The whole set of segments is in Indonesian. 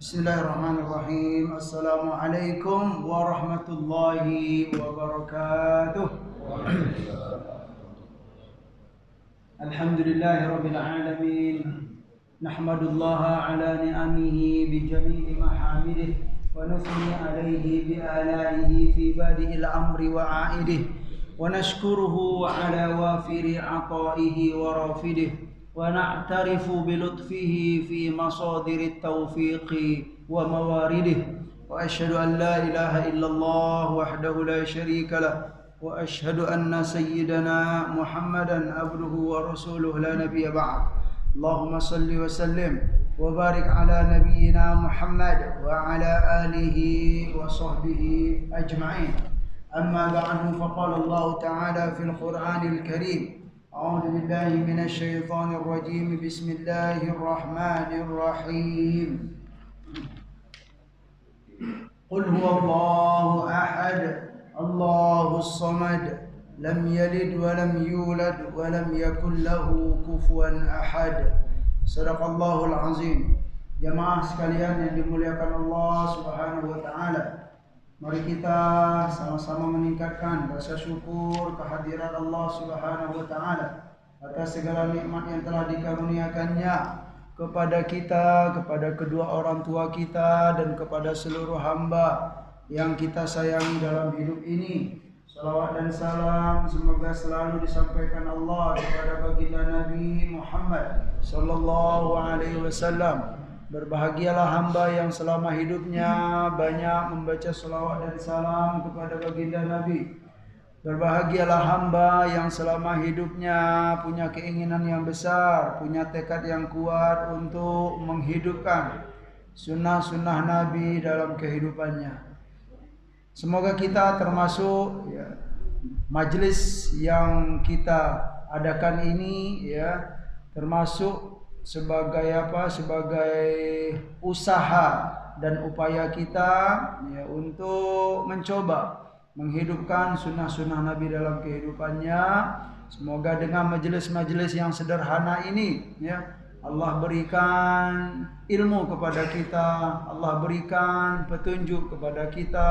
Bismillahirrahmanirrahim. Assalamualaikum warahmatullahi wabarakatuh. Alhamdulillahirabbil alamin. Nahmadullaha ala ni'amihi bi jami'i mahamidihi wa nuthni alayhi bi alaihi fi badi'il amri wa a'idih wa nashkuruhu ala wafiri ataihi wa rafidihi wa na'tarifu bi lutfihi fi masadir at-tawfiqi wa mawaridih wa ashhadu an la ilaha illallah wahdahu la syarika lah wa ashhadu anna sayyidana Muhammadan abduhu wa rasuluhu la nabiyya ba'd. Allahumma salli wa sallim wa barik ala nabiyyina Muhammad wa ala alihi wa sahbihi ajma'in. Amma ba'du, faqala Allah ta'ala fil Qur'anil Karim. A'udzu billahi minasy syaithanir rajim. Bismillahirrahmanirrahim. Qul huwallahu ahad, Allahus samad, lam yalid wa lam yulad wa lam yakul lahu kufuwan ahad. Shadaqallahul azim. Jamaah sekalian yang dimuliakan Allah Subhanahu wa taala, mari kita sama-sama meningkatkan rasa syukur kehadiran Allah Subhanahu wa taala atas segala nikmat yang telah dikaruniakannya kepada kita, kepada kedua orang tua kita, dan kepada seluruh hamba yang kita sayangi dalam hidup ini. Salawat dan salam semoga selalu disampaikan Allah kepada baginda Nabi Muhammad sallallahu alaihi wasallam. Berbahagialah hamba yang selama hidupnya banyak membaca salawat dan salam kepada baginda Nabi. Berbahagialah hamba yang selama hidupnya punya keinginan yang besar, punya tekad yang kuat untuk menghidupkan sunnah-sunnah Nabi dalam kehidupannya. Semoga kita termasuk majelis yang kita adakan ini termasuk sebagai sebagai usaha dan upaya kita untuk mencoba menghidupkan sunnah-sunnah Nabi dalam kehidupannya. Semoga dengan majelis-majelis yang sederhana ini Allah berikan ilmu kepada kita, Allah berikan petunjuk kepada kita,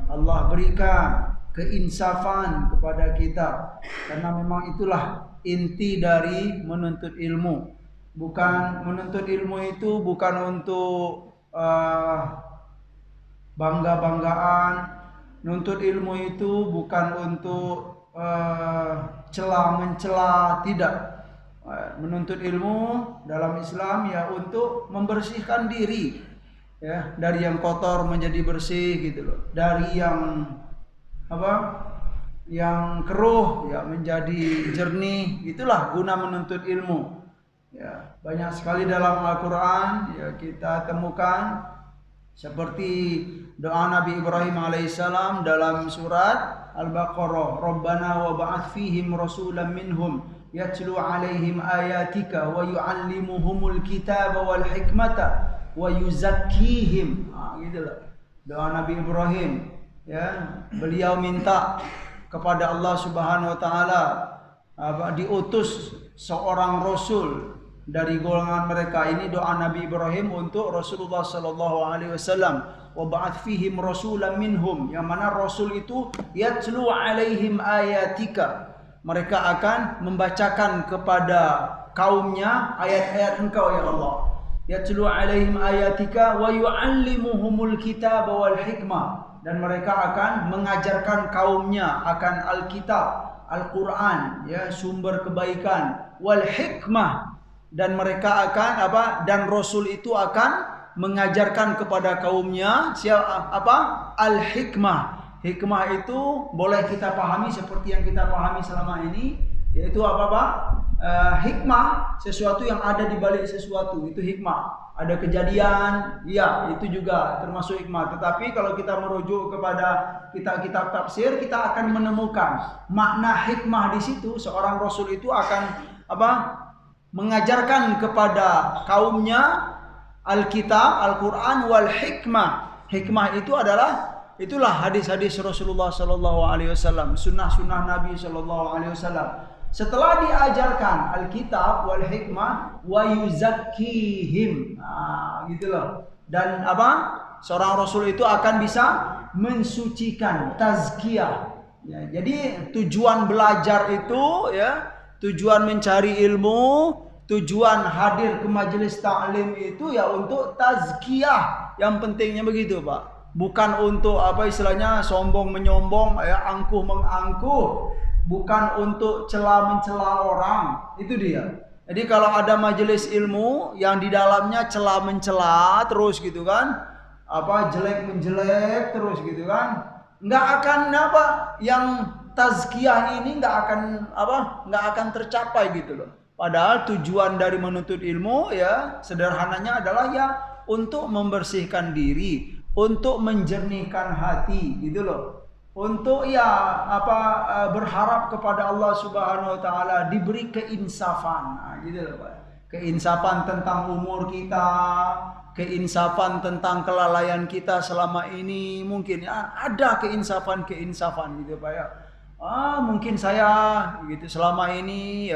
Allah berikan keinsafan kepada kita. Karena memang itulah inti dari menuntut ilmu. Bukan menuntut ilmu itu bukan untuk bangga-banggaan. Menuntut ilmu itu bukan untuk mencela, tidak. Menuntut ilmu dalam Islam untuk membersihkan diri dari yang kotor menjadi bersih gitu loh. Dari yang yang keruh menjadi jernih. Itulah guna menuntut ilmu. Banyak sekali dalam Al-Qur'an kita temukan seperti doa Nabi Ibrahim alaihissalam dalam surat Al-Baqarah, Rabbana wa ba'ath fihim rasulan minhum yatlu alaihim ayatika wa yu'allimuhumul kitaba wal hikmata wa yuzakkihim. Gitulah doa Nabi Ibrahim. Beliau minta kepada Allah Subhanahu wa taala diutus seorang rasul dari golongan mereka. Ini doa Nabi Ibrahim untuk Rasulullah sallallahu alaihi wasallam. Wa ba'ath fihim rasulan minhum, yang mana rasul itu yatlu alaihim ayatika. Mereka akan membacakan kepada kaumnya ayat-ayat Engkau ya Allah. Yatlu alaihim ayatika wa yu'allimuhumul kitaba wal hikmah, dan mereka akan mengajarkan kaumnya akan Alkitab, Al-Quran, sumber kebaikan, wal hikmah, dan mereka akan dan Rasul itu akan mengajarkan kepada kaumnya al-hikmah. Hikmah itu boleh kita pahami seperti yang kita pahami selama ini, yaitu hikmah, sesuatu yang ada di balik sesuatu, itu hikmah. Ada kejadian, itu juga termasuk hikmah. Tetapi kalau kita merujuk kepada kitab-kitab tafsir, kita akan menemukan makna hikmah di situ. Seorang Rasul itu akan mengajarkan kepada kaumnya Alkitab, Al-Quran, wal hikmah. Hikmah itu itulah hadis-hadis Rasulullah sallallahu alaihi wasallam, sunnah-sunnah Nabi sallallahu alaihi wasallam. Setelah diajarkan Alkitab wal hikmah wa yuzakkihim. Gitu loh. Dan seorang rasul itu akan bisa mensucikan, tazkiyah. Ya, jadi tujuan belajar itu ya, tujuan mencari ilmu, tujuan hadir ke majelis ta'lim itu ya untuk tazkiyah. Yang pentingnya begitu, Pak. Bukan untuk istilahnya sombong menyombong, ya, angkuh mengangkuh. Bukan untuk cela mencela orang. Itu dia. Jadi kalau ada majelis ilmu yang di dalamnya cela mencela terus gitu kan, jelek menjelek terus gitu kan, nggak akan yang tazkiyah ini nggak akan tercapai gitu loh. Padahal tujuan dari menuntut ilmu ya sederhananya adalah ya untuk membersihkan diri, untuk menjernihkan hati gitu loh. Untuk berharap kepada Allah Subhanahu wa taala diberi keinsafan. Nah, gitu loh, Pak. Keinsafan tentang umur kita, keinsafan tentang kelalaian kita selama ini. Mungkin ya ada keinsafan gitu, Pak ya. Mungkin saya gitu selama ini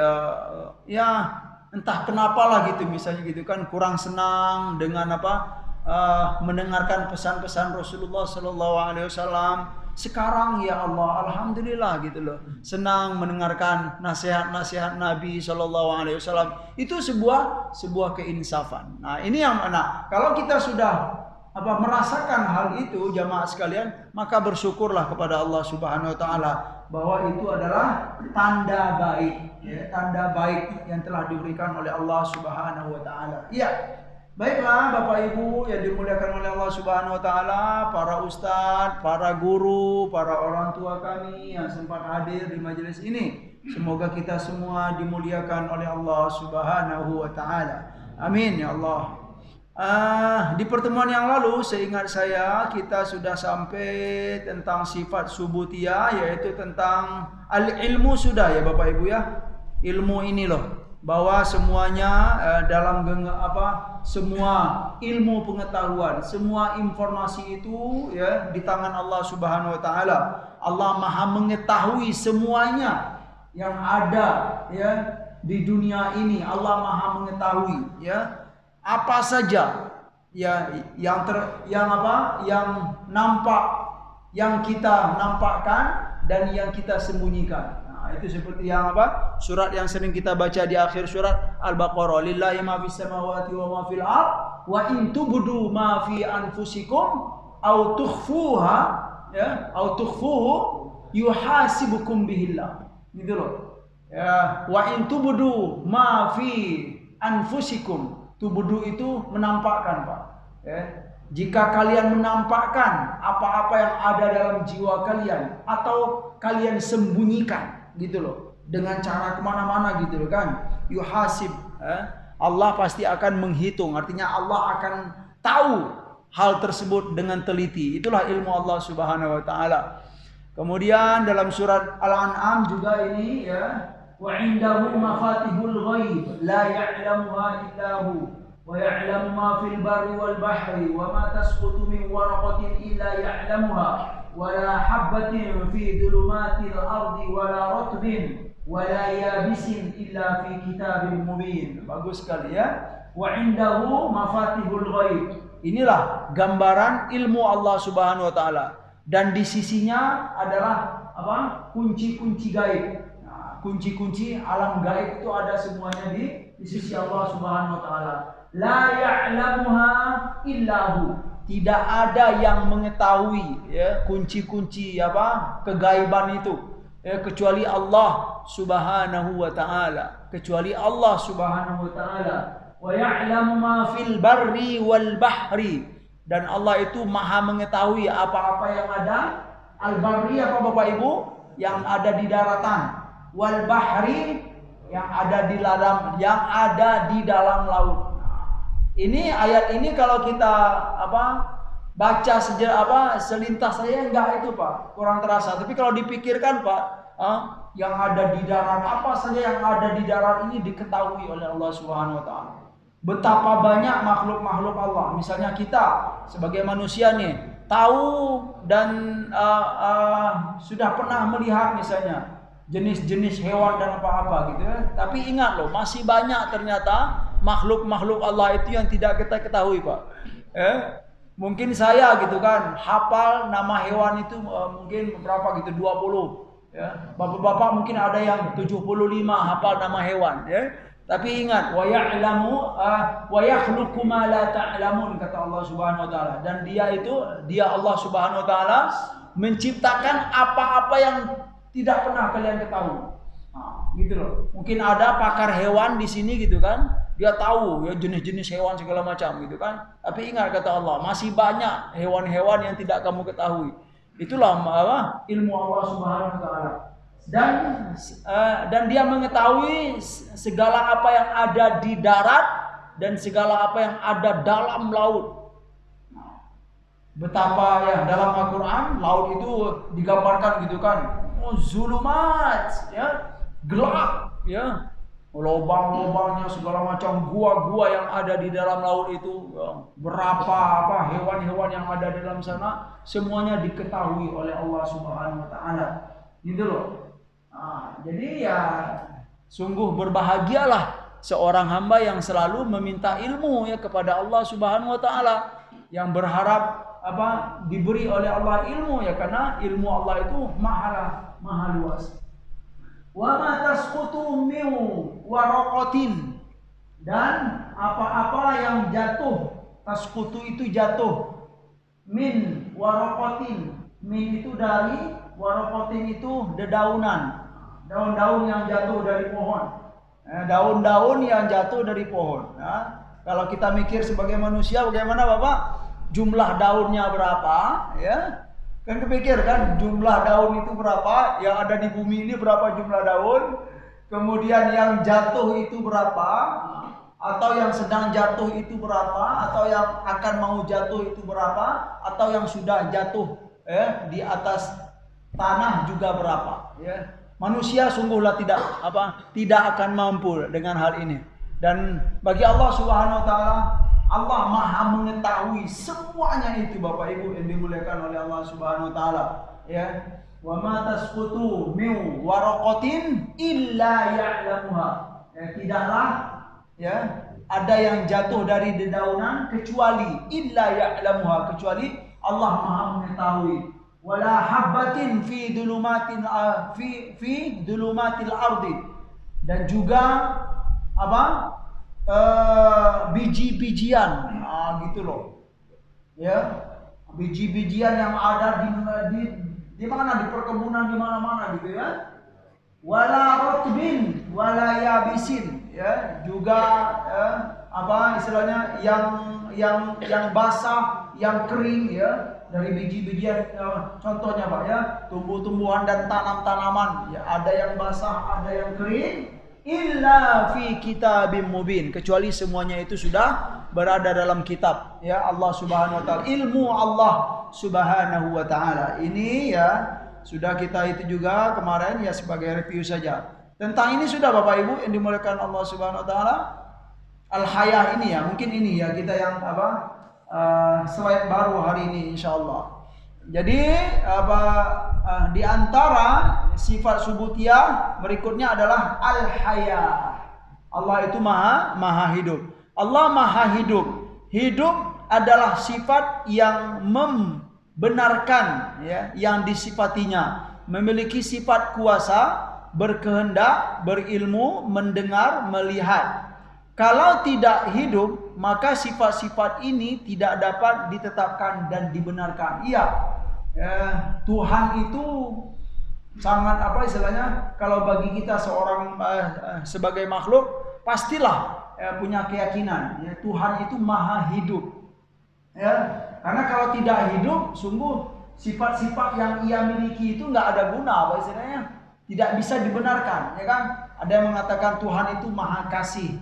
ya entah kenapa lah gitu, misalnya gitu kan kurang senang dengan mendengarkan pesan-pesan Rasulullah sallallahu alaihi wasallam. Sekarang ya Allah, alhamdulillah gitu loh, senang mendengarkan nasihat-nasihat Nabi sallallahu alaihi wasallam. Itu sebuah keinsafan. Nah, ini yang mana? Kalau kita sudah merasakan hal itu jamaah sekalian, maka bersyukurlah kepada Allah Subhanahu wa taala bahwa itu adalah tanda baik, ya, tanda baik yang telah diberikan oleh Allah Subhanahu wa taala. Iya. Baiklah Bapak Ibu yang dimuliakan oleh Allah Subhanahu wa taala, para ustadz, para guru, para orang tua kami yang sempat hadir di majelis ini. Semoga kita semua dimuliakan oleh Allah Subhanahu wa taala. Amin ya Allah. Di pertemuan yang lalu seingat saya kita sudah sampai tentang sifat subutiyah, yaitu tentang al-ilmu sudah ya Bapak Ibu ya. Ilmu ini loh, bahwa semuanya dalam semua ilmu pengetahuan, semua informasi itu ya di tangan Allah Subhanahu wa taala. Allah Maha mengetahui semuanya yang ada ya di dunia ini. Allah Maha mengetahui ya apa saja ya yang nampak, yang kita nampakkan dan yang kita sembunyikan. Itu seperti yang surat yang sering kita baca di akhir surat Al-Baqarah, lillahi ma fis samawati wa ma fil ard wa in tubdu ma fi anfusikum aw tukhfuha ya aw tukhfuhu yuhasibukum bihillah. Gitu loh. Ya, wa in tubdu ma fi anfusikum. Tubdu itu menampakkan, Pak. Ya. Jika kalian menampakkan apa-apa yang ada dalam jiwa kalian atau kalian sembunyikan gitu loh, dengan cara kemana-mana gitu loh kan, yuhasib, Allah pasti akan menghitung. Artinya Allah akan tahu hal tersebut dengan teliti. Itulah ilmu Allah Subhanahu wa taala. Kemudian dalam surat Al-An'am juga ini ya, wa indahu mafatihul ghaib la ya'lamuha illa hu wa ya'lamu ma fil barri wal bahri wa ma tasqutu min waraqatin illa ya'lamuha wala habbatin fi dhulumatil ardi wala ratbin wala yabisin illa fi kitabim mubin. Bagus sekali ya. Wa indahu mafatihul ghaib. Inilah gambaran ilmu Allah Subhanahu wa taala, dan di sisinya adalah kunci-kunci gaib. Nah, kunci-kunci alam gaib itu ada semuanya di sisi Allah Subhanahu wa taala. La ya'lamuha illahu. Tidak ada yang mengetahui ya kunci-kunci kegaiban itu ya, kecuali Allah Subhanahu wa taala, kecuali Allah Subhanahu wa taala. Wa ya'lamu ma fil barri wal bahri, dan Allah itu Maha mengetahui apa-apa yang ada. Al-barri apa Bapak Ibu? Yang ada di daratan. Wal bahri yang ada di dalam laut. Ini ayat ini kalau kita baca selintas saya enggak itu Pak, kurang terasa. Tapi kalau dipikirkan Pak, yang ada di darat, apa saja yang ada di darat ini diketahui oleh Allah Subhanahu wa taala. Betapa banyak makhluk-makhluk Allah. Misalnya kita sebagai manusia nih tahu dan sudah pernah melihat misalnya jenis-jenis hewan dan apa-apa gitu ya. Tapi ingat loh, masih banyak ternyata makhluk-makhluk Allah itu yang tidak kita ketahui, Pak. Mungkin saya gitu kan hafal nama hewan itu mungkin berapa gitu 20 ya. Bapak-bapak mungkin ada yang 75 hafal nama hewan ya. Tapi ingat wa ya'lamu wa yakhluqu ma la ta'lamun kata Allah Subhanahu wa taala, dan dia Allah Subhanahu wa taala menciptakan apa-apa yang tidak pernah kalian ketahui. Nah, gitu loh. Mungkin ada pakar hewan di sini gitu kan, dia tahu ya jenis-jenis hewan segala macam gitu kan. Tapi ingat kata Allah, masih banyak hewan-hewan yang tidak kamu ketahui. Itulah ilmu Allah Subhanahu wa taala. Dan dia mengetahui segala apa yang ada di darat dan segala apa yang ada dalam laut. Betapa ya dalam Al-Quran laut itu digambarkan gitu kan, zulumat ya, gelap ya, lubang-lubangnya segala macam, gua-gua yang ada di dalam laut itu ya. Berapa hewan-hewan yang ada di dalam sana semuanya diketahui oleh Allah Subhanahu wa taala. Gitu loh. Nah, jadi ya sungguh berbahagialah seorang hamba yang selalu meminta ilmu ya kepada Allah Subhanahu wa taala, yang berharap diberi oleh Allah ilmu ya, karena ilmu Allah itu maha luas. Wa ma tasqutu min waraqatin, dan apa-apa yang jatuh, tasqutu itu jatuh, min waraqatin, min itu dari, waraqatin itu dedaunan, daun-daun yang jatuh dari pohon. Daun-daun yang jatuh dari pohon. Nah, kalau kita mikir sebagai manusia bagaimana Bapak? Jumlah daunnya berapa ya, kan kepikir kan jumlah daun itu berapa, yang ada di bumi ini berapa jumlah daun, kemudian yang jatuh itu berapa, atau yang sedang jatuh itu berapa, atau yang akan mau jatuh itu berapa, atau yang sudah jatuh di atas tanah juga berapa ya. Manusia sungguhlah tidak akan mampu dengan hal ini, dan bagi Allah Subhanahu wa taala, Allah maha mengetahui semuanya itu Bapak Ibu yang dimuliakan oleh Allah Subhanahu wa taala ya. Wa ma tasqutu min waraqatin illa ya'lamuha. Tidaklah ya ada yang jatuh dari dedaunan kecuali illa ya'lamuha, kecuali Allah maha mengetahui. Wala habbatin fi dhulumatil ardi, dan juga biji-bijian, gitu loh ya, biji-bijian yang ada di mana, di perkebunan, di mana-mana gitu ya. Wala rotbin wala yabisin ya, juga istilahnya yang basah, yang kering ya, dari biji-bijian. Contohnya Pak ya, tumbuh-tumbuhan dan tanam-tanaman ya, ada yang basah, ada yang kering. Illa fi kitabim mubin, kecuali semuanya itu sudah berada dalam kitab ya Allah Subhanahu wa taala. Ilmu Allah Subhanahu wa taala ini ya sudah kita itu juga kemarin ya sebagai review saja. Tentang ini sudah Bapak Ibu yang dimuliakan Allah Subhanahu wa taala. Al-Hayah ini ya, mungkin ini ya kita yang slide baru hari ini insyaallah. Jadi di antara sifat subutiyah berikutnya adalah al-haya. Allah itu maha hidup. Allah maha hidup. Hidup adalah sifat yang membenarkan ya, yang disifatinya. Memiliki sifat kuasa, berkehendak, berilmu, mendengar, melihat. Kalau tidak hidup, maka sifat-sifat ini tidak dapat ditetapkan dan dibenarkan. Iya. Tuhan itu sangat istilahnya, kalau bagi kita seorang sebagai makhluk pastilah punya keyakinan ya, Tuhan itu maha hidup ya, karena kalau tidak hidup sungguh sifat-sifat yang ia miliki itu nggak ada guna istilahnya, tidak bisa dibenarkan ya kan. Ada yang mengatakan Tuhan itu maha kasih,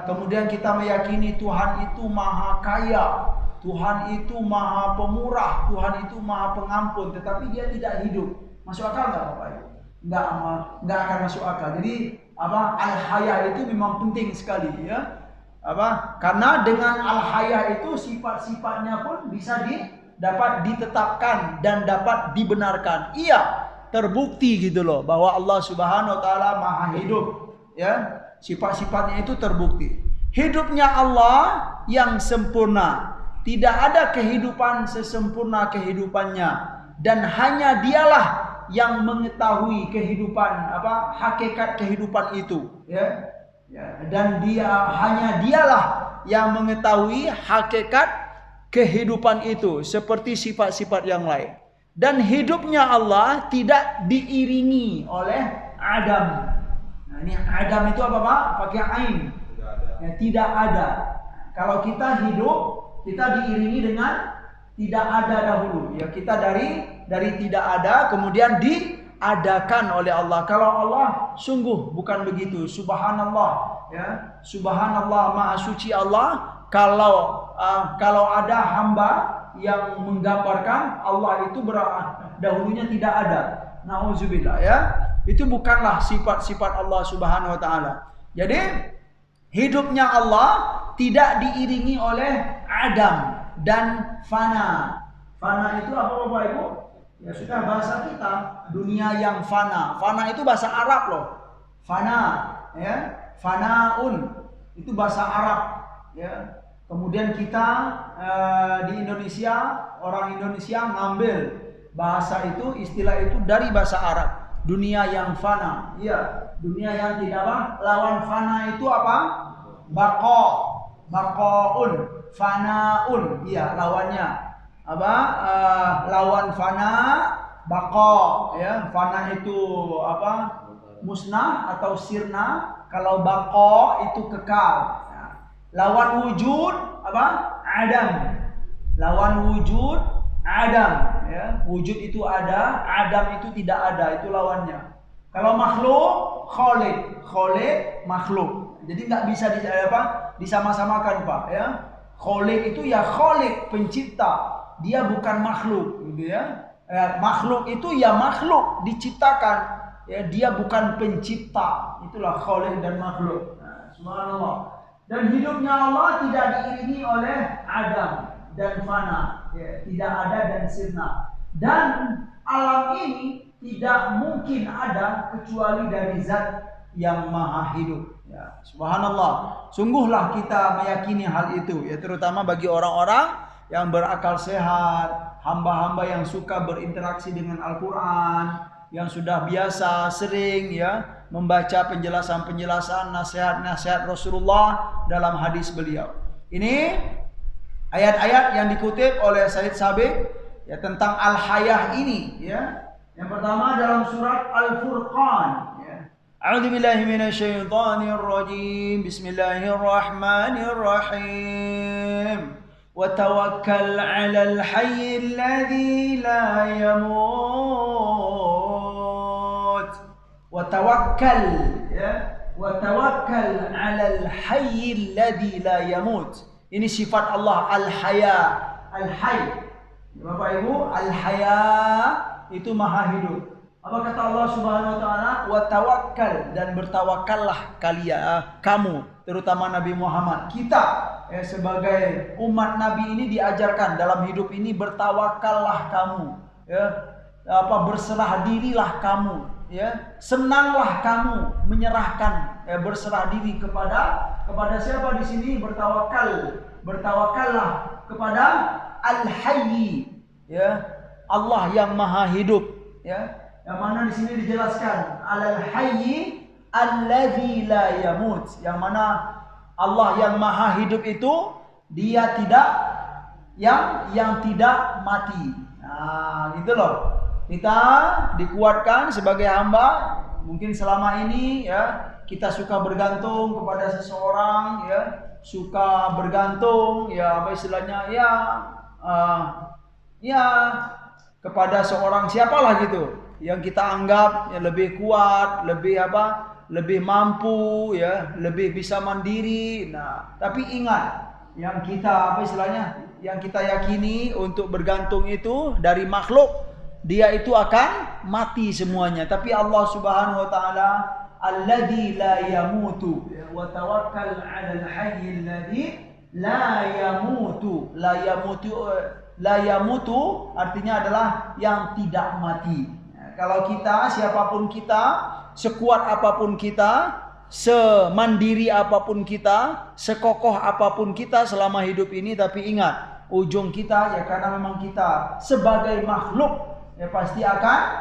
kemudian kita meyakini Tuhan itu maha kaya, Tuhan itu maha pemurah, Tuhan itu maha pengampun, tetapi dia tidak hidup. Masuk akal nggak Bapak Ibu? Nggak akan masuk akal. Jadi al-haya itu memang penting sekali ya. Karena dengan al-haya itu sifat-sifatnya pun bisa dapat ditetapkan dan dapat dibenarkan. Iya, terbukti gitu loh bahwa Allah Subhanahu wa taala maha hidup ya. Sifat-sifatnya itu terbukti. Hidupnya Allah yang sempurna. Tidak ada kehidupan sesempurna kehidupannya, dan hanya Dialah yang mengetahui kehidupan hakikat kehidupan itu, ya. Dan hanya Dialah yang mengetahui hakikat kehidupan itu seperti sifat-sifat yang lain. Dan hidupnya Allah tidak diiringi oleh adam. Nah, ini adam itu apa Pak? Pakai ain. Ya, tidak ada. Kalau kita hidup, kita diiringi dengan tidak ada dahulu. Ya, kita dari tidak ada kemudian diadakan oleh Allah. Kalau Allah sungguh bukan begitu. Subhanallah, ya. Subhanallah, Maha Suci Allah. Kalau ada hamba yang menggambarkan Allah itu dahulunya tidak ada. Nauzubillah, ya. Itu bukanlah sifat-sifat Allah Subhanahu wa taala. Jadi hidupnya Allah tidak diiringi oleh adam dan fana. Fana itu apa Bapak Ibu? Ya sudah bahasa kita, dunia yang fana. Fana itu bahasa Arab loh. Fana, ya. Fanaun itu bahasa Arab, ya. Kemudian kita di Indonesia, orang Indonesia ngambil bahasa itu, istilah itu dari bahasa Arab. Dunia yang fana. Iya, dunia yang tidak apa? Lawan fana itu apa? Baqa. Baqaun, fanaun. Iya, lawannya. Apa? Lawan fana, baqa, ya. Fana itu apa? Musnah atau sirna. Kalau baqa itu kekal. Lawan wujud apa? Adam. Lawan wujud adam, ya. Wujud itu ada, adam itu tidak ada, itu lawannya. Kalau makhluk, khaliq, khaliq makhluk. Jadi nggak bisa disama-samakan Pak, ya. Khaliq itu ya khaliq, pencipta. Dia bukan makhluk, gitu ya. Makhluk itu ya makhluk, diciptakan. Ya, dia bukan pencipta. Itulah khaliq dan makhluk. Nah, subhanallah. Dan hidupnya Allah tidak diiringi oleh adam dan fana, ya, tidak ada dan sirna. Dan alam ini tidak mungkin ada kecuali dari zat yang maha hidup. Ya, subhanallah. Sungguhlah kita meyakini hal itu, ya, terutama bagi orang-orang yang berakal sehat, hamba-hamba yang suka berinteraksi dengan Al-Quran, yang sudah biasa sering, ya, membaca penjelasan-penjelasan nasihat-nasihat Rasulullah dalam hadis beliau. Ini ayat-ayat yang dikutip oleh Said Sabiq, ya, tentang al-hayah ini, ya. Yang pertama dalam surat Al-Furqan, ya. A'udzubillahi minasyaitonir rajim. Bismillahirrahmanirrahim. Wa tawakkal 'alal hayyil ladzi la yamut. Wa tawakkal, ya. Wa tawakkal 'alal hayyil ladzi la yamut. Ini sifat Allah, al-haya, al-hayy. Bapak Ibu, al-haya itu maha hidup. Apa kata Allah Subhanahu wa taala? Wa tawakkal, dan bertawakallah kamu, terutama Nabi Muhammad. Kita sebagai umat Nabi ini diajarkan dalam hidup ini bertawakallah kamu, ya. Berserah dirilah kamu, ya. Senanglah kamu menyerahkan, berserah diri kepada siapa di sini? Bertawakallah kepada Al-Hayy, ya. Allah yang maha hidup, ya. Yang mana di sini dijelaskan Al-Hayy alladzi la yamut, yang mana Allah yang maha hidup itu dia tidak yang tidak mati. Nah, gitu loh. Kita dikuatkan sebagai hamba. Mungkin selama ini, ya, kita suka bergantung kepada seseorang, ya, suka bergantung, ya, apa istilahnya, ya kepada seorang siapalah gitu, yang kita anggap ya lebih kuat, lebih mampu, ya, lebih bisa mandiri. Nah, tapi ingat, yang kita yang kita yakini untuk bergantung itu dari makhluk, dia itu akan mati semuanya. Tapi Allah Subhanahu wa taala alladzi la yamutu, wa tawakkal 'alal hayyil ladzi la yamutu. La yamutu artinya adalah yang tidak mati. Kalau kita, siapapun kita, sekuat apapun kita, semandiri apapun kita, sekokoh apapun kita selama hidup ini, tapi ingat, ujung kita ya karena memang kita sebagai makhluk ya pasti akan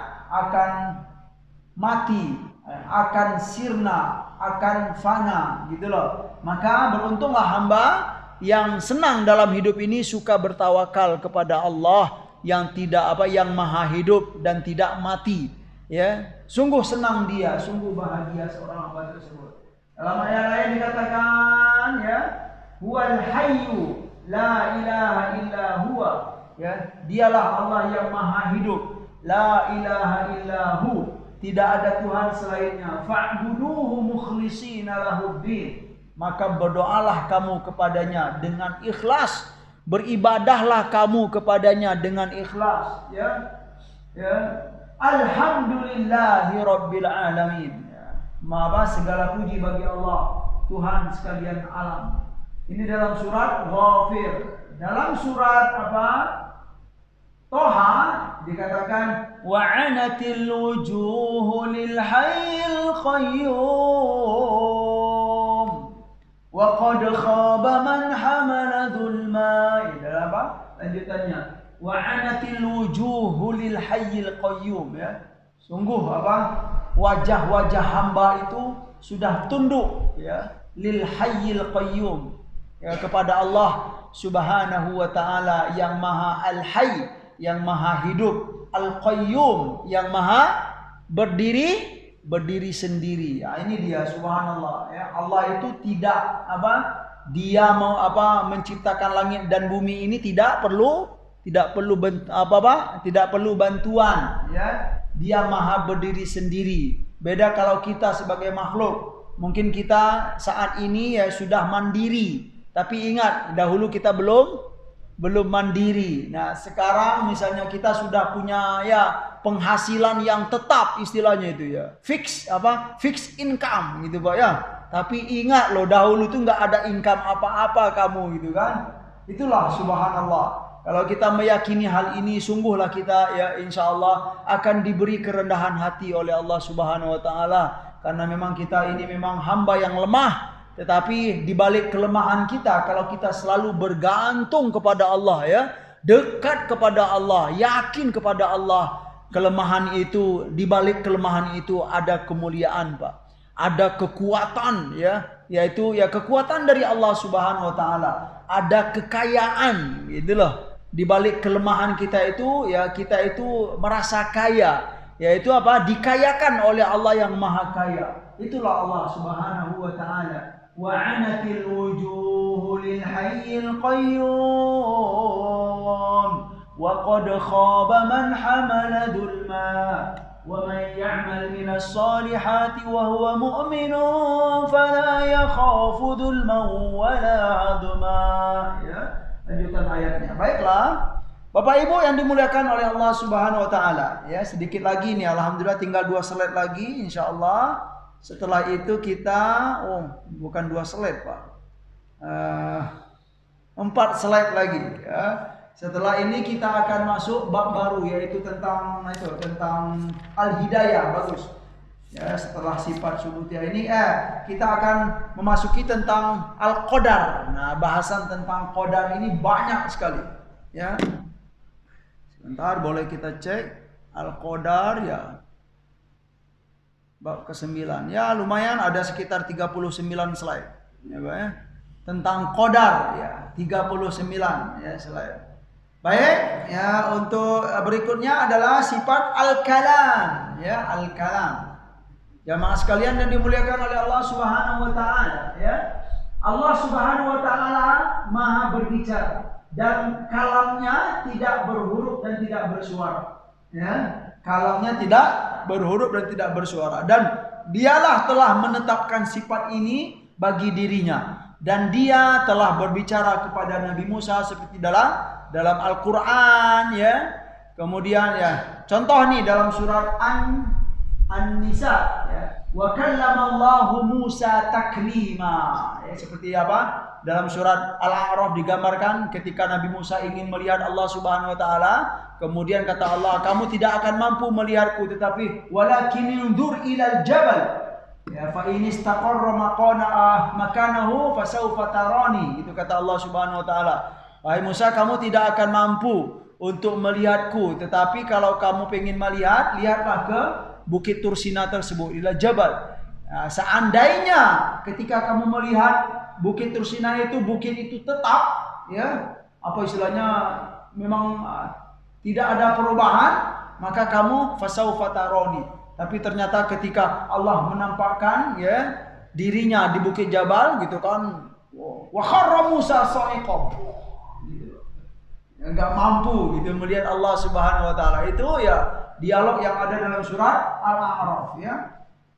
mati, akan sirna, akan fana gitu loh. Maka beruntunglah hamba yang senang dalam hidup ini, suka bertawakal kepada Allah yang yang maha hidup dan tidak mati. Ya, sungguh senang dia, sungguh bahagia seorang hamba tersebut. Dalam ayat lain dikatakan ya, huwal hayyu la ilaha illa huwa. Ya, dialah Allah yang maha hidup. La ilaha illa hu. Tidak ada Tuhan selainnya. Fa'buduhu mukhlishina lahuddin. Maka berdoalah kamu kepadanya dengan ikhlas. Beribadahlah kamu kepadanya dengan ikhlas. Ya. Alhamdulillahi Rabbil Alamin. Maha segala puji bagi Allah, Tuhan sekalian alam. Ini dalam surat Ghafir. Dalam surat apa? Toha dikatakan wa'anatil wujuhu lil hayyil qayyum wa qad khaba man hamala dzulma. Ini apa? Lanjutannya. Wa'anatil wujuhu lil hayyil qayyum ya. Sungguh apa? Wajah-wajah hamba itu sudah tunduk ya lil hayyil qayyum ya kepada Allah Subhanahu wa taala yang maha al-hayy, yang maha hidup, al-qayyum yang maha berdiri sendiri. Ya, ini dia subhanallah ya. Allah itu tidak dia mau menciptakan langit dan bumi ini tidak perlu bantuan ya. Dia maha berdiri sendiri. Beda kalau kita sebagai makhluk, mungkin kita saat ini ya sudah mandiri, tapi ingat dahulu kita belum mandiri. Nah, sekarang misalnya kita sudah punya ya penghasilan yang tetap, istilahnya itu ya. Fix income gitu Pak ya. Tapi ingat loh, dahulu itu nggak ada income apa-apa kamu gitu kan. Itulah subhanallah. Kalau kita meyakini hal ini, sungguhlah kita ya insya Allah akan diberi kerendahan hati oleh Allah Subhanahu Wa Taala. Karena memang kita ini memang hamba yang lemah. Tetapi di balik kelemahan kita, kalau kita selalu bergantung kepada Allah ya, dekat kepada Allah, yakin kepada Allah, kelemahan itu, di balik kelemahan itu ada kemuliaan Pak. Ada kekuatan ya, yaitu ya kekuatan dari Allah Subhanahu Wa Taala. Ada kekayaan gitu loh. Di balik kelemahan kita itu ya kita itu merasa kaya, yaitu apa? Dikayakan oleh Allah yang maha kaya. Itulah Allah Subhanahu wa taala. Wa 'anatil wujuhu lil hayyil qayyum wa qad khaba man hamala dzulma wa man ya'mal minas solihati wa huwa mu'minun fala yakhafu dzulman wa la 'adma. Ya. Lanjutan ayatnya. Baiklah, Bapak Ibu yang dimuliakan oleh Allah Subhanahu wa taala, ya, sedikit lagi nih alhamdulillah tinggal 2 slide lagi insyaallah. Setelah itu kita bukan 2 slide, Pak. 4 slide lagi, ya. Setelah ini kita akan masuk bab baru yaitu tentang al-hidayah, bagus. Ya, setelah sifat subutiyah ini kita akan memasuki tentang al-qadar. Nah, bahasan tentang qadar ini banyak sekali, ya. Sebentar boleh kita cek al-qadar ya. Bab ke-9. Ya, lumayan ada sekitar 39 slide. Ya, Pak ya. Tentang qadar ya, 39 ya slide. Baik, ya untuk berikutnya adalah sifat al-kalam, ya, al-kalam. Jamaah sekalian yang dimuliakan oleh Allah Subhanahu wa taala, ya. Allah Subhanahu wa taala Maha berbicara dan kalamnya tidak berhuruf dan tidak bersuara, ya. Kalamnya tidak berhuruf dan tidak bersuara, dan dialah telah menetapkan sifat ini bagi dirinya, dan dia telah berbicara kepada Nabi Musa seperti dalam Al-Qur'an, ya. Kemudian ya, contoh nih dalam surat An-Nisa, ya. Wa kallamallahu Musa taklima. Ya, seperti apa? Dalam surat Al-A'raf digambarkan ketika Nabi Musa ingin melihat Allah Subhanahu wa taala, kemudian kata Allah, "Kamu tidak akan mampu melihatku, tetapi walakin undur ilal jabal." Ya, fa in istaqarra makanahu fasawfa tarani. Itu kata Allah Subhanahu wa taala. Wahai Musa, kamu tidak akan mampu untuk melihatku, tetapi kalau kamu ingin melihat, lihatlah ke Bukit Tursina tersebut, ila jabal. Nah, seandainya ketika kamu melihat Bukit Tursina itu, bukit itu tetap, ya, apa istilahnya, memang tidak ada perubahan, maka kamu fasawfa tarani. Tapi ternyata ketika Allah menampakkan, ya, dirinya di Bukit Jabal gitu kan, wa kharra Musa sa'iqah, gitu. Enggak mampu gitu melihat Allah Subhanahu wa taala. Itu ya dialog yang ada dalam surat Al-A'raf, ya.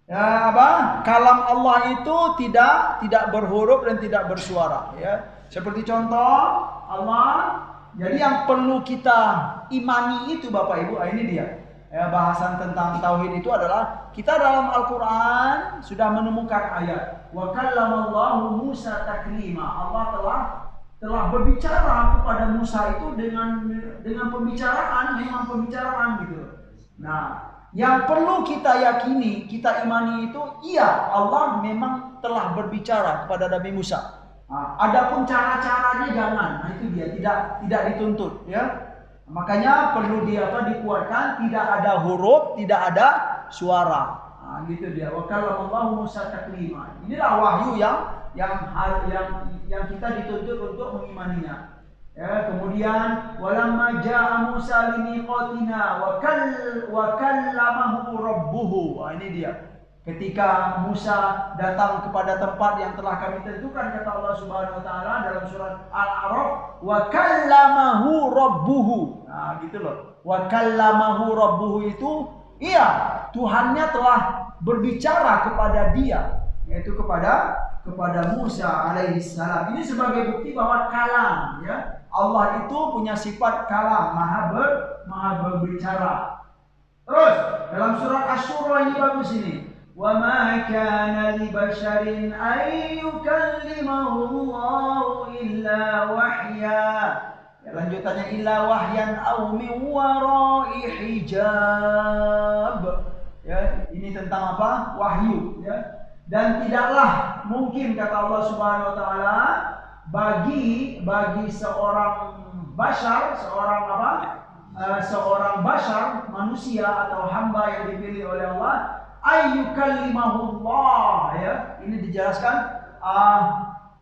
Ya, apa? Kalam Allah itu tidak berhuruf dan tidak bersuara, ya. Seperti contoh Allah. Jadi yang perlu kita imani itu Bapak Ibu, ini dia. Ya, bahasan tentang tauhid itu adalah kita dalam Al-Qur'an sudah menemukan ayat wa kallamallahu Musa taklima. Allah telah berbicara kepada Musa itu dengan pembicaraan, memang pembicaraan gitu. Nah, yang perlu kita yakini, kita imani itu, iya, Allah memang telah berbicara kepada Nabi Musa. Nah, adapun cara-caranya jangan. Nah, itu dia, tidak dituntut, ya. Makanya perlu dikuatkan, tidak ada huruf, tidak ada suara. Nah, gitu dia. Wa kallamallahu Musa taklima. Inilah wahyu yang kita dituntut untuk mengimaninya. Ya, kemudian walamma jaa Musa limiqatina wa kallamahu rabbuhu. Nah, ini dia. Ketika Musa datang kepada tempat yang telah kami tentukan, kata Allah Subhanahu wa taala dalam surat Al-A'raf, wa kallamahu rabbuhu. Nah, gitu loh. Wa kallamahu rabbuhu itu, iya, Tuhannya telah berbicara kepada dia, yaitu kepada Musa alaihi salam. Ini sebagai bukti bahwa kalam, ya, Allah itu punya sifat kalam, maha berbicara. Terus dalam surat Asy-Syura ini bagus ini. Wa ma kana li basharin ay yukallimahu Allah illa wahya. Ya, lanjutannya illa wahyan aw min wara'i hijab. Ya, ini tentang apa? Wahyu, ya. Dan tidaklah mungkin, kata Allah Subhanahu wa taala, bagi seorang bashar, seorang bashar, manusia atau hamba yang dipilih oleh Allah, ayyukallimahullah, ya. Ini dijelaskan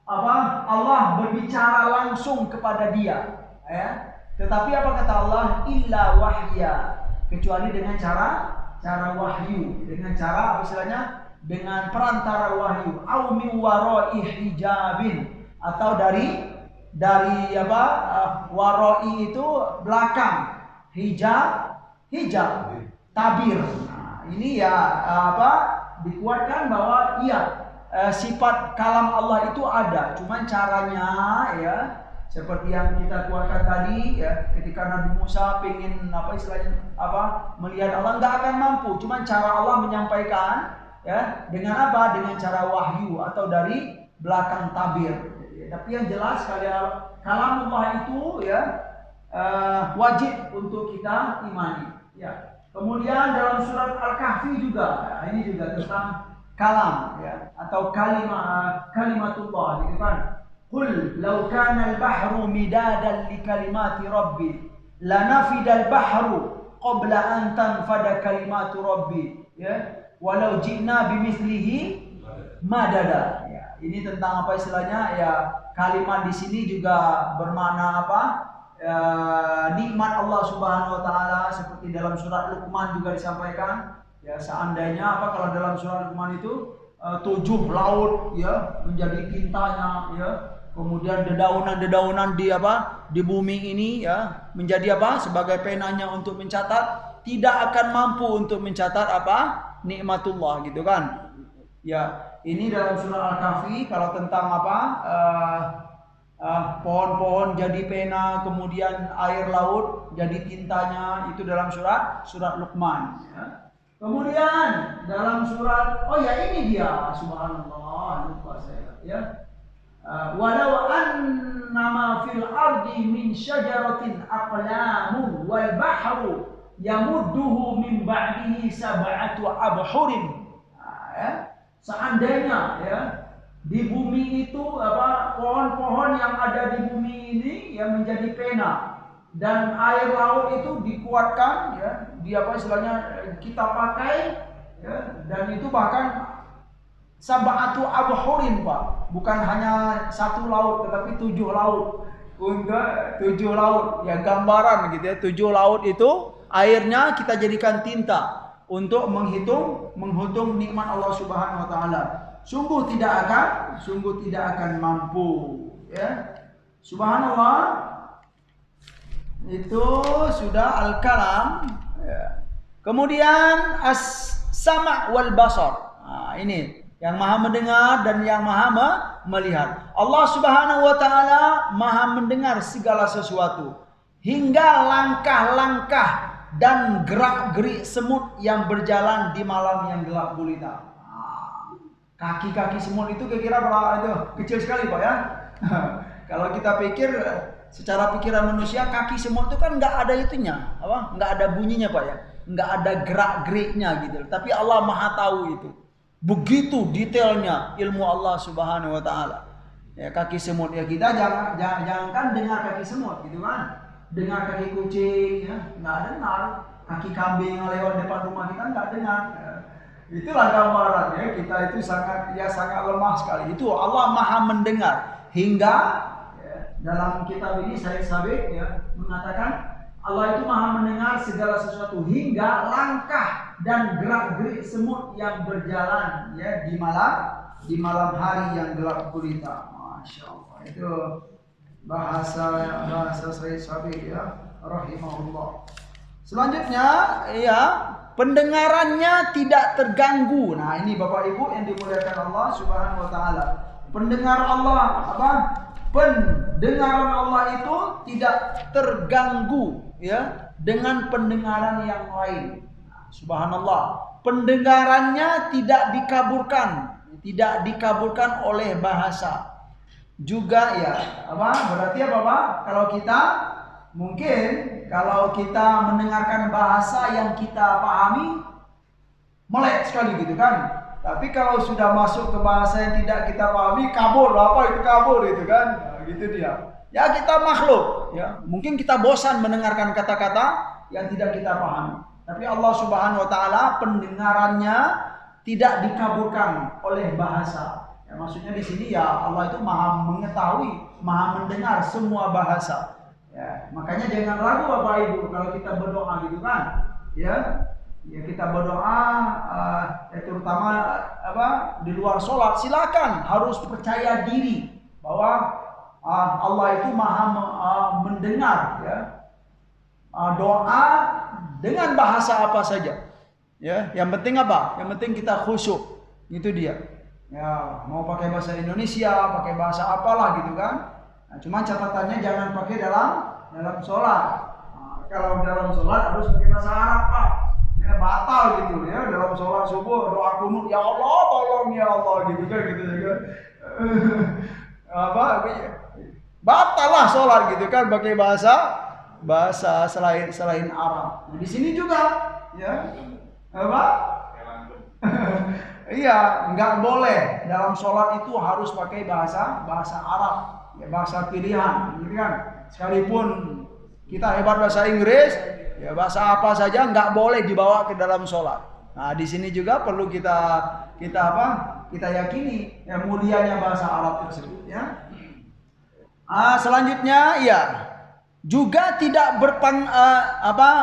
Allah berbicara langsung kepada dia, ya. Tetapi apa kata Allah? Illa wahya, kecuali dengan cara wahyu, dengan cara apa istilahnya? Dengan perantara wahyu, au min wara'i hijabin, atau dari warai itu belakang, hijab tabir. Nah, ini ya dikuatkan bahwa iya, sifat kalam Allah itu ada, cuman caranya, ya, seperti yang kita kuatkan tadi, ya, ketika Nabi Musa pengen melihat Allah, nggak akan mampu, cuman cara Allah menyampaikan, ya, dengan apa? Dengan cara wahyu atau dari belakang tabir. Tapi yang jelas kalam Allah itu, ya, wajib untuk kita imani, ya. Kemudian dalam surat Al-Kahfi juga, ya, ini juga tentang kalam, ya, atau kalimatullah, gitu kan. Qul law kana al-bahru midadan li kalimati rabbi lanafida al-bahru qabla an tanfada kalimatu rabbi, ya. Walau ji'na bimithlihi madada. Ya, ini tentang apa istilahnya, ya, kalimat di sini juga bermakna apa? Ya, nikmat Allah Subhanahu wa taala, seperti dalam surat Luqman juga disampaikan, ya, seandainya kalau dalam surat Luqman itu 7 laut, ya, menjadi tintanya, ya. Kemudian dedaunan di bumi ini, ya, menjadi sebagai penanya untuk mencatat, tidak akan mampu untuk mencatat nikmatullah, gitu kan. Ya, ini dalam surah Al-Kahfi. Kalau tentang pohon-pohon jadi pena, kemudian air laut jadi tintanya, itu dalam surat Luqman, ya. Kemudian dalam surat, ini dia, subhanallah, lupa saya, ya. Walau annama fil ardi min syajaratin aqlamun wal bahru yamudduhu min ba'dihi sab'atu abhurin. Nah, ya. Seandainya ya di bumi itu pohon-pohon yang ada di bumi ini ya menjadi pena dan air laut itu dikuatkan ya istilahnya kita pakai ya, dan itu bahkan sab'atu abhurin Pak, bukan hanya satu laut tetapi 7 laut. Untuk 7 laut ya, gambaran gitu ya, 7 laut itu airnya kita jadikan tinta untuk menghitung nikmat Allah Subhanahu wa taala. Sungguh tidak akan mampu ya. Subhanallah, itu sudah al-kalam ya. Kemudian as-sama' wal basar. Nah, ini yang maha mendengar dan yang maha melihat. Allah Subhanahu wa taala maha mendengar segala sesuatu hingga langkah-langkah dan gerak-gerik semut yang berjalan di malam yang gelap gulita. Kaki-kaki semut itu kira-kira berapa itu? Kecil sekali Pak ya. Kalau kita pikir secara pikiran manusia, kaki semut itu kan nggak ada itunya, nggak ada bunyinya Pak ya, nggak ada gerak-geriknya gitu. Tapi Allah maha tahu itu. Begitu detailnya ilmu Allah Subhanahu wa taala. Ya, kaki semut ya, kita jangankan dengar kaki semut gitu kan. Dengar kaki kucing ya, nggak dengar. Kaki kambing yang lewat depan rumah kita nggak dengar. Ya. Itulah gambaran ya, kita itu sangat lemah sekali. Itu Allah maha mendengar hingga ya, dalam kitab ini Syekh Sabiq ya mengatakan Allah itu maha mendengar segala sesuatu hingga langkah dan gerak-gerik semut yang berjalan ya di malam hari yang gelap gulita. Masya Allah, itu bahasa Syekh Sabiq ya rahimahullah. Selanjutnya ya, pendengarannya tidak terganggu. Nah, ini Bapak Ibu yang dimuliakan Allah Subhanahu wa taala. Pendengar Allah pendengaran Allah itu tidak terganggu ya dengan pendengaran yang lain. Subhanallah. Pendengarannya tidak dikaburkan oleh bahasa. Juga ya, berarti apa Pak? Kalau kita mendengarkan bahasa yang kita pahami, melek sekali gitu kan. Tapi kalau sudah masuk ke bahasa yang tidak kita pahami, kabur. Apa itu kabur itu kan? Nah, gitu dia. Ya kita makhluk ya. Mungkin kita bosan mendengarkan kata-kata yang tidak kita pahami. Tapi Allah Subhanahu wa taala pendengarannya tidak dikaburkan oleh bahasa. Ya, maksudnya di sini ya Allah itu maha mengetahui, maha mendengar semua bahasa. Ya, makanya jangan ragu Bapak Ibu kalau kita berdoa gitu kan. Ya kita berdoa terutama di luar sholat, silakan harus percaya diri bahwa Allah itu maha mendengar ya doa dengan bahasa apa saja. Ya, yang penting apa? Yang penting kita khusyuk. Itu dia. Ya, mau pakai bahasa Indonesia, pakai bahasa apalah gitu kan. Nah, cuma catatannya jangan pakai dalam sholat. Nah, kalau dalam sholat harus pakai bahasa Arab Pak. Ya, batal gitu ya. Dalam sholat subuh doa kunut, ya Allah tolong ya Allah gitu kan batal lah sholat gitu kan pakai bahasa selain Arab. Nah, di sini juga ya iya, nggak boleh dalam sholat itu harus pakai bahasa Arab, ya bahasa pilihan, gitu kan. Sekalipun kita hebat bahasa Inggris, ya bahasa apa saja nggak boleh dibawa ke dalam sholat. Nah, di sini juga perlu kita yakini ya mulianya bahasa Arab tersebut, ya. Selanjutnya, ya juga tidak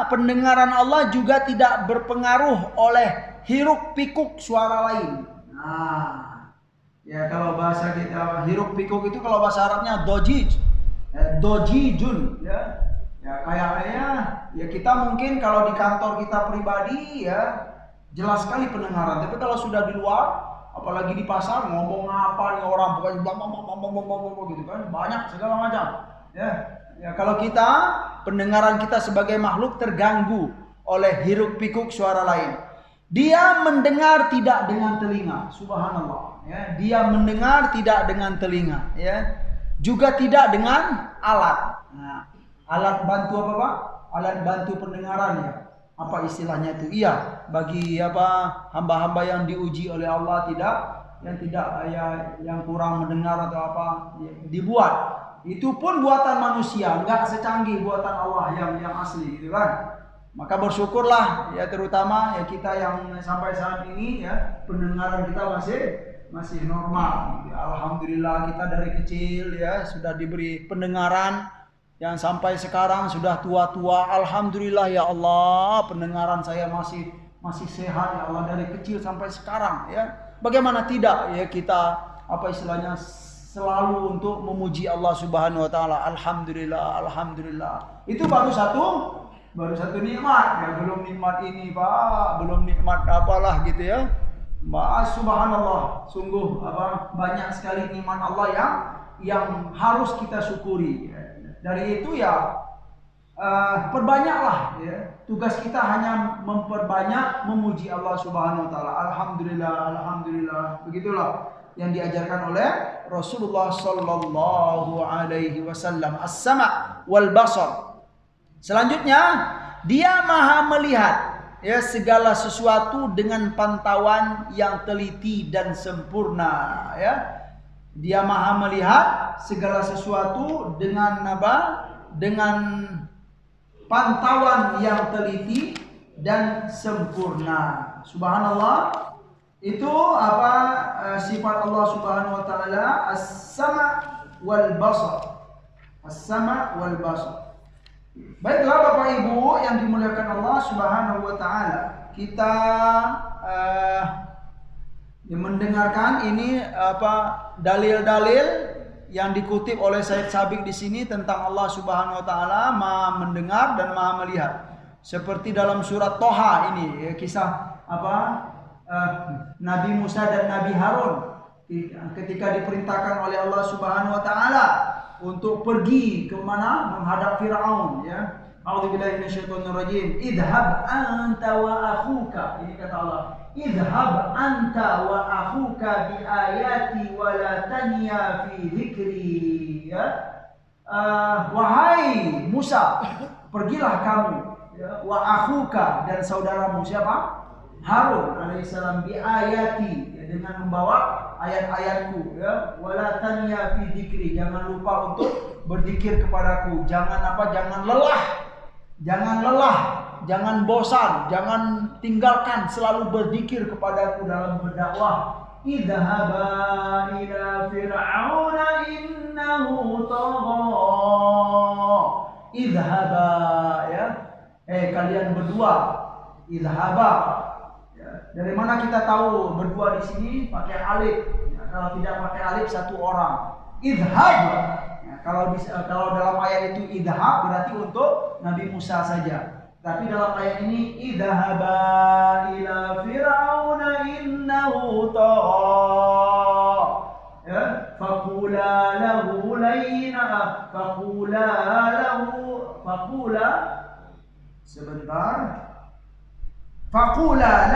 pendengaran Allah juga tidak berpengaruh oleh hiruk pikuk suara lain. Nah, ya kalau bahasa kita hiruk pikuk itu kalau bahasa Arabnya dojijun ya. Ya kayaknya ya kita mungkin kalau di kantor kita pribadi ya jelas sekali pendengaran. Tapi kalau sudah di luar, apalagi di pasar ngomong apa nih orang pokoknya gitu kan, banyak segala macam. Ya kalau kita pendengaran kita sebagai makhluk terganggu oleh hiruk pikuk suara lain. Dia mendengar tidak dengan telinga, subhanallah. Ya, dia mendengar tidak dengan telinga, ya, juga tidak dengan alat. Nah, alat bantu apa Pak? Alat bantu pendengaran ya. apa istilahnya itu? Iya, bagi hamba-hamba yang diuji oleh Allah yang kurang mendengar atau apa dibuat. Itu pun buatan manusia, enggak secanggih buatan Allah yang asli gitu kan. Maka bersyukurlah ya, terutama ya kita yang sampai saat ini ya pendengaran kita masih normal. Ya, alhamdulillah kita dari kecil ya sudah diberi pendengaran yang sampai sekarang sudah tua-tua. Alhamdulillah ya Allah, pendengaran saya masih sehat ya Allah dari kecil sampai sekarang ya. Bagaimana tidak ya kita istilahnya selalu untuk memuji Allah Subhanahu wa taala. Alhamdulillah, alhamdulillah. Itu baru satu nikmat ya, belum nikmat ini Pak, belum nikmat apalah gitu ya. Subhanallah, sungguh banyak sekali nikmat Allah yang harus kita syukuri. Dari itu ya perbanyaklah ya. Tugas kita hanya memperbanyak memuji Allah Subhanahu wa taala. Alhamdulillah, alhamdulillah. Begitulah yang diajarkan oleh Rasulullah sallallahu alaihi wasallam. As-sama' wal basar. Selanjutnya, dia maha melihat ya segala sesuatu dengan pantauan yang teliti dan sempurna ya. Dia maha melihat segala sesuatu dengan dengan pantauan yang teliti dan sempurna. Subhanallah. Itu sifat Allah Subhanahu wa taala, as-sama' wal basar. As-sama' wal basar. Baiklah Bapak Ibu yang dimuliakan Allah Subhanahu wa taala, kita mendengarkan ini dalil-dalil yang dikutip oleh Said Sabiq di sini tentang Allah Subhanahu wa taala maha mendengar dan maha melihat. Seperti dalam surat Toha ini kisah Nabi Musa dan Nabi Harun ketika diperintahkan oleh Allah Subhanahu wa taala untuk pergi ke mana menghadap Firaun ya. A'udzubillahi minasyaitonirrajim. Idhab anta wa akhuka. Ini kata Allah. Idhab anta wa akhuka bi ayati wa la tanya fi dzikri ya. Wahai Musa, pergilah kamu ya, wa akhuka dan saudaramu siapa? Harun alaihissalam bi ayati ya, dengan membawa ayat-ayatku ya, wala tanya fi dzikri, jangan lupa untuk berzikir kepadaku, jangan lelah, jangan bosan, jangan tinggalkan, selalu berzikir kepadaku dalam berdakwah. Idhaba ila fir'auna innahu tagha. Idhaba ya. Kalian berdua. Idhaba. Dari mana kita tahu berdua di sini pakai alif? Ya, kalau tidak pakai alif satu orang. Idhab. Ya, kalau dalam ayat itu idhab berarti untuk Nabi Musa saja. Tapi dalam ayat ini idhaba ila fir'auna innahu tagha. Ya, faqula lahu layyina sebentar. Faqula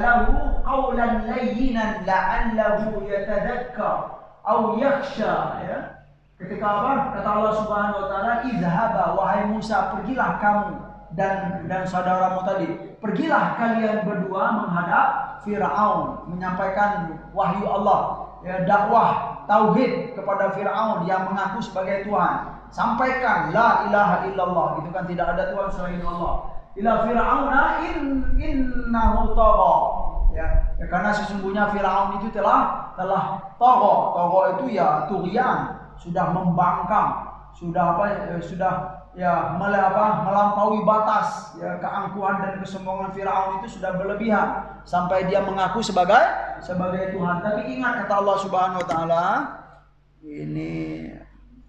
lahu qawlan layyinan la'allahu yatadhakkar aw yakhsha ya. Ketika kata Allah Subhanahu wa taala, izhaba wahai Musa, pergilah kamu dan saudaramu tadi, pergilah kalian berdua menghadap Firaun, menyampaikan wahyu Allah ya, dakwah tauhid kepada Firaun yang mengaku sebagai Tuhan. Sampaikan la ilaha illallah, itu kan tidak ada Tuhan selain Allah. Ila fir'auna innahu tagha ya, karena sesungguhnya Firaun itu telah tagha itu ya tughyan, sudah membangkang, sudah melampaui batas ya, keangkuhan dan kesombongan Firaun itu sudah berlebihan sampai dia mengaku sebagai Tuhan. Tapi ingat kata Allah Subhanahu wa taala, ini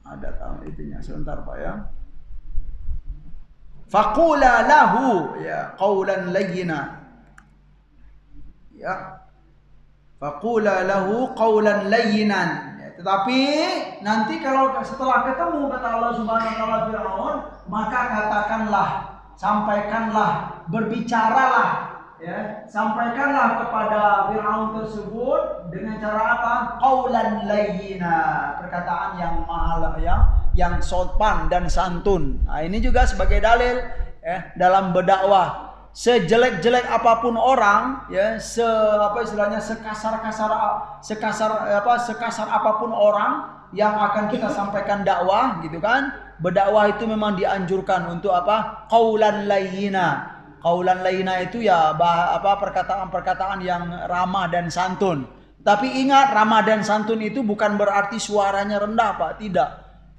ada tahun itunya sebentar Pak ya. Faqula lahu ya qawlan layyina ya, faqula lahu qawlan layyinan ya, tetapi nanti kalau setelah ketemu kata Allah Subhanahu wa taala Firaun, maka katakanlah, sampaikanlah, berbicaralah ya, sampaikanlah kepada Firaun tersebut dengan cara apa? Qawlan layyina, perkataan yang mahal ya, yang sopan dan santun. Nah, ini juga sebagai dalil ya, dalam berdakwah. Sejelek-jelek apapun orang, ya, sekasar apapun orang yang akan kita sampaikan dakwah, gitu kan? Berdakwah itu memang dianjurkan untuk apa? Qaulan layyina. Qaulan layyina itu ya perkataan-perkataan yang ramah dan santun. Tapi ingat, ramah dan santun itu bukan berarti suaranya rendah, Pak, tidak.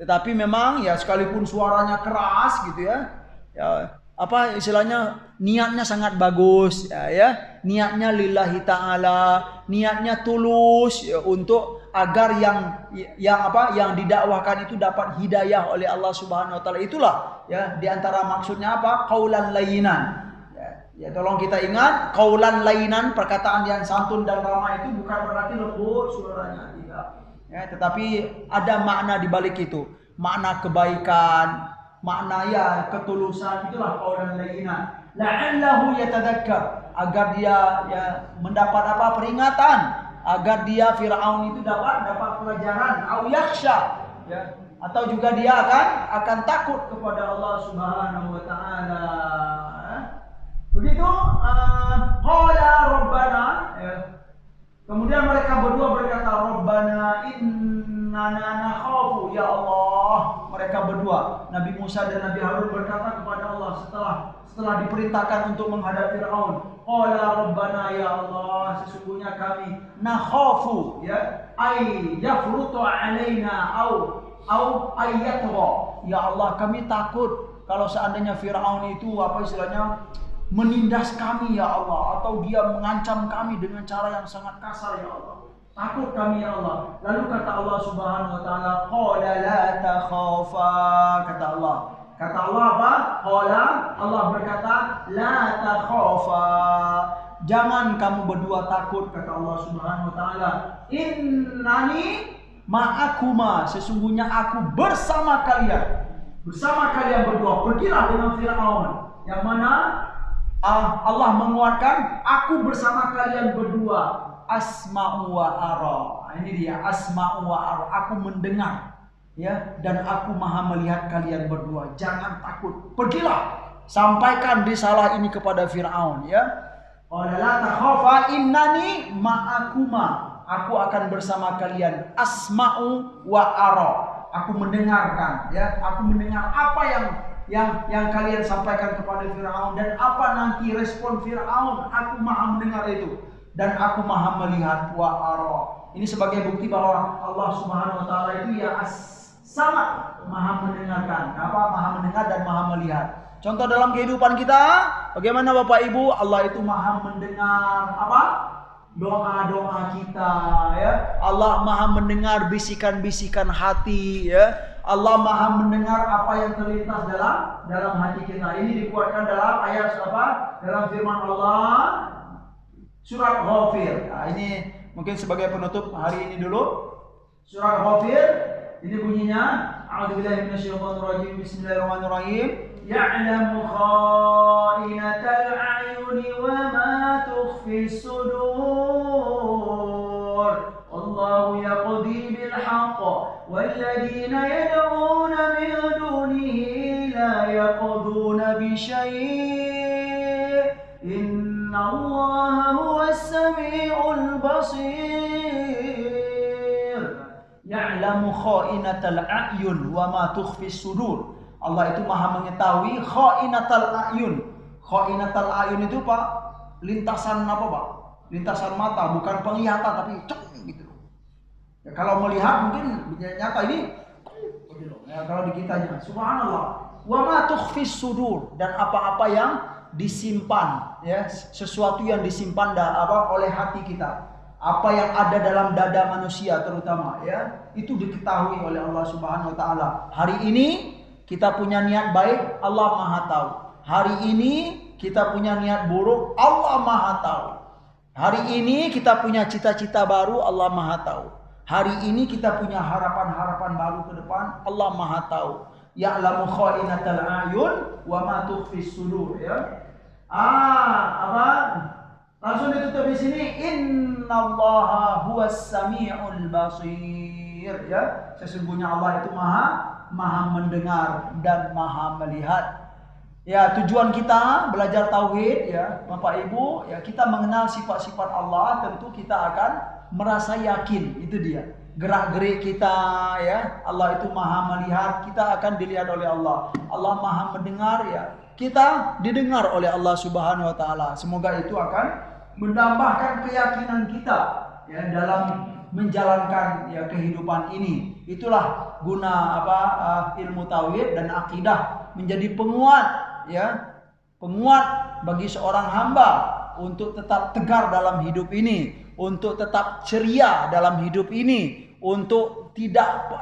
Tetapi memang ya sekalipun suaranya keras gitu ya, apa istilahnya, niatnya sangat bagus, ya, niatnya lillahi ta'ala, niatnya tulus, ya, untuk agar yang didakwahkan itu dapat hidayah oleh Allah Subhanahu wa taala. Itulah ya di antara maksudnya apa? Qaulan layyinan. Ya, tolong kita ingat, qaulan layyinan, perkataan yang santun dan ramah itu bukan berarti lembut suaranya, tidak. Ya, tetapi ada makna di balik itu. Makna kebaikan, makna ya ketulusan, itulah qaulan layyinan. La'allahu yatadzakkar, agar dia ya mendapat apa? Peringatan, agar dia Firaun itu dapat pelajaran, au yakhsha, ya, atau juga dia akan takut kepada Allah Subhanahu wa taala. Begitu qala rabbana, ya. Kemudian mereka berdua berkata, Rabbana innana nakhafu, ya Allah. Mereka berdua, Nabi Musa dan Nabi Harun berkata kepada Allah setelah diperintahkan untuk menghadap Firaun. Qala Rabbana, ya Allah, sesungguhnya kami nakhafu, ya, ay yafrutu alaina au ayyatgha. Ya Allah, kami takut kalau seandainya Firaun itu apa istilahnya menindas kami, ya Allah, atau dia mengancam kami dengan cara yang sangat kasar, ya Allah. Takut kami, ya Allah. Lalu kata Allah Subhanahu wa taala, qala la takhafa, kata Allah. Kata Allah apa? Qala, Allah berkata, la takhafa, jangan kamu berdua takut, kata Allah Subhanahu wa taala. Innani ma'akuma, sesungguhnya aku bersama kalian. Bersama kalian berdua. Pergilah dengan Firaun. Yang mana Allah menguatkan, aku bersama kalian berdua. Asma'u wa ara. Ini dia, asma'u wa ara. Aku mendengar, ya, dan aku maha melihat kalian berdua. Jangan takut. Pergilah, sampaikan risalah ini kepada Firaun, ya. Qala la takhafa innani ma'akuma. Aku akan bersama kalian. Asma'u wa ara. Aku mendengarkan, ya. Aku mendengar apa yang kalian sampaikan kepada Firaun, dan apa nanti respon Firaun. Aku maha mendengar itu, dan aku maha melihat, wa ara. Ini sebagai bukti bahwa Allah Subhanahu wa taala itu ya sangat maha mendengarkan, maha mendengar dan maha melihat. Contoh dalam kehidupan kita, bagaimana Bapak Ibu, Allah itu maha mendengar doa-doa kita, ya. Allah maha mendengar bisikan-bisikan hati, ya. Allah maha mendengar apa yang terlintas dalam hati kita. Ini dikuatkan dalam ayat apa? Dalam firman Allah surat Ghafir. Nah, ini mungkin sebagai penutup hari ini dulu. Surat Ghafir ini bunyinya, a'udzubillahi minasyaitonir rajim, bismillahirrahmanirrahim. Ya'lamu kha'inatal a'yuni wa ma tukhfis sudur. Allahu yaqdi bil haqq walladzina yad'una min dunihi la yaqduna bi syai'. Innallaha huwas sami'ul basir. Ya'lamu kha'inatal a'yun wa ma tukhfis sudur. Allah itu maha mengetahui kha'inatal a'yun. Kha'inatal a'yun itu Pak, lintasan apa Pak? Lintasan mata, bukan penglihatan tapi gitu. Ya, kalau melihat mungkin nyata ini. Ya, kalau di kitanya, subhanallah. Wa ma tukhfis sudur, dan apa-apa yang disimpan, ya, sesuatu yang disimpan oleh hati kita. Apa yang ada dalam dada manusia terutama, ya, itu diketahui oleh Allah Subhanahu wa taala. Hari ini kita punya niat baik, Allah Maha tahu. Hari ini kita punya niat buruk, Allah Maha tahu. Hari ini kita punya cita-cita baru, Allah Maha tahu. Hari ini kita punya harapan-harapan baru ke depan, Allah Maha tahu. Ya'lamu kha'inatal a'yun wa ma tukhfis sudur, ya. Langsung ditutup di sini, innallaha huwas sami'ul basir, ya. Sesungguhnya Allah itu maha mendengar dan maha melihat. Ya, tujuan kita belajar tauhid ya, Bapak Ibu, ya kita mengenal sifat-sifat Allah, tentu kita akan merasa yakin, itu dia. Gerak-gerik kita ya, Allah itu Maha melihat, kita akan dilihat oleh Allah. Allah Maha mendengar ya, kita didengar oleh Allah Subhanahu wa taala. Semoga itu akan menambahkan keyakinan kita ya dalam menjalankan ya kehidupan ini. Itulah guna ilmu tauhid dan akidah, menjadi penguat ya, penguat bagi seorang hamba untuk tetap tegar dalam hidup ini, untuk tetap ceria dalam hidup ini, untuk tidak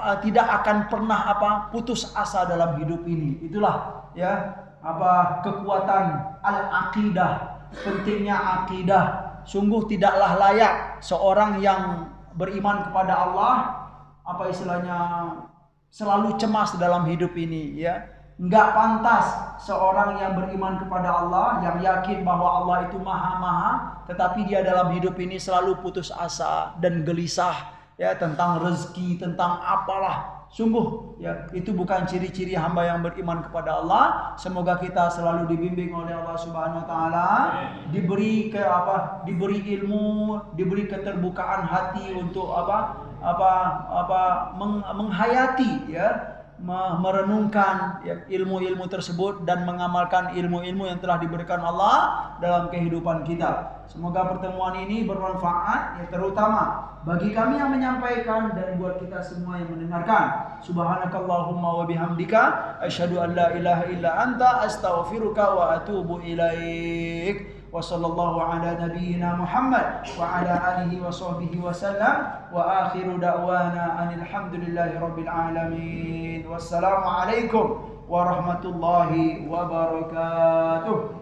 akan pernah putus asa dalam hidup ini. Itulah ya kekuatan al-aqidah, pentingnya akidah. Sungguh tidaklah layak seorang yang beriman kepada Allah selalu cemas dalam hidup ini ya. Enggak pantas seorang yang beriman kepada Allah, yang yakin bahwa Allah itu maha, tetapi dia dalam hidup ini selalu putus asa dan gelisah ya tentang rezeki, tentang apalah. Sungguh ya, itu bukan ciri-ciri hamba yang beriman kepada Allah. Semoga kita selalu dibimbing oleh Allah Subhanahu wa taala, diberi ilmu, diberi keterbukaan hati untuk menghayati ya, merenungkan ya, ilmu-ilmu tersebut dan mengamalkan ilmu-ilmu yang telah diberikan Allah dalam kehidupan kita. Semoga pertemuan ini bermanfaat ya, terutama bagi kami yang menyampaikan dan buat kita semua yang mendengarkan. Subhanakallahumma wa bihamdika asyhadu an la ilaha illa anta astaghfiruka wa atubu ilaik. Wa sallallahu ala nabiyyina Muhammad wa ala alihi wa sahbihi wa sallam wa akhiru da'wana anil hamdulillahi rabbil alamin. Wassalamu alaikum warahmatullahi wabarakatuh.